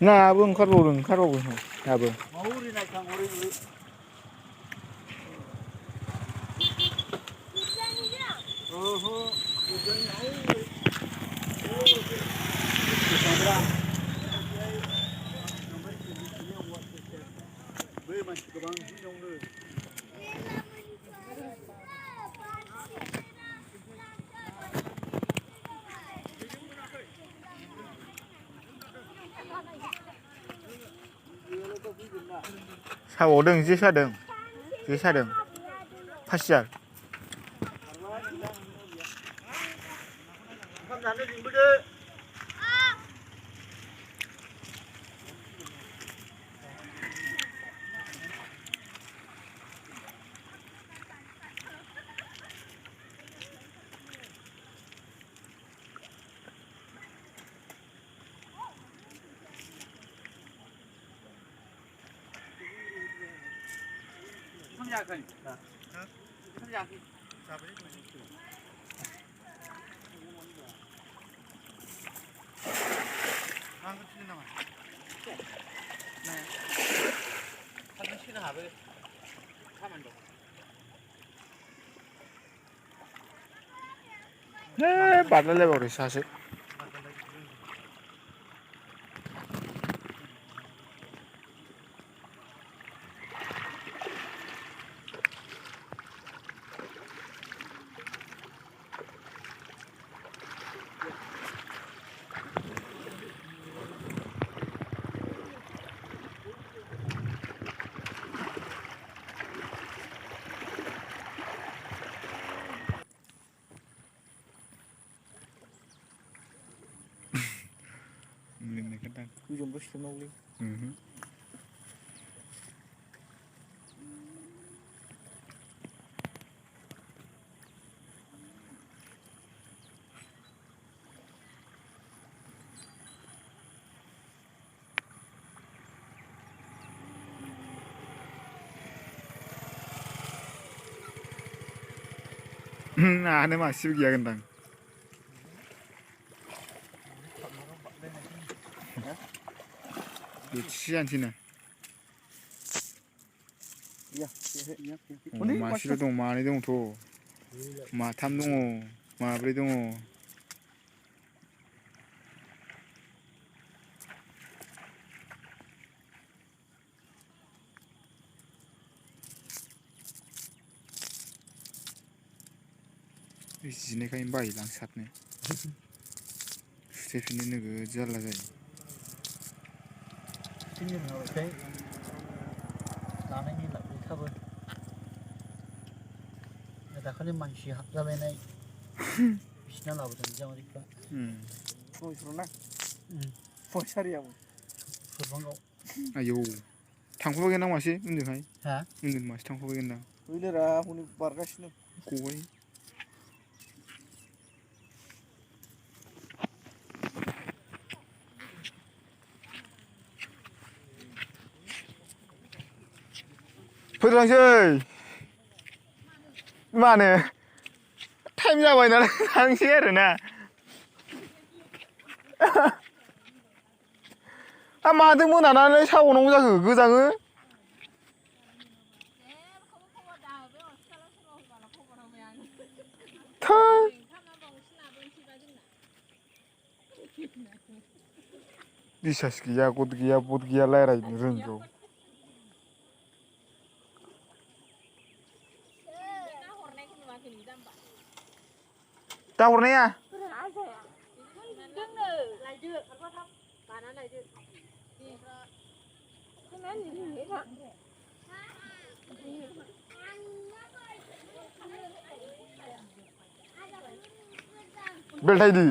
नायाबो ओंखारबावो दाबो। साबावदों जे सादों फासियार बारलायलायबावदों सासे गोजोनबो सिख्लानावलै नायानो मासेबो गैया गन्दां बोथिसेयानोसैना मासेल' दं मानै दंथ' माथाम दङ माब्रै दङ जिनायखायनो बायोलां सारनो सुथेफिननो नोगोद जारला जायो दाखालि मानसि हाबजालायनाय बिसिना लाबोदों बिजामादैफ्रा ना फयसारियाव सरभांगाव आयौ थांफाबायगोनदां मासे उनजोंहाय उनजों मासे थांफाबायगोनदां गैलेरा हनै बारगासिनो गबाय फैलांसै मानो टाइम जाबाय नालाय थांसै आरोना माथो मोनानानै साबावनांगौ जाखो गोजाङो बिसास गैया गद गैया बद गैया रायज्लायनो रोङियाव दा हरनाया बेलथायदो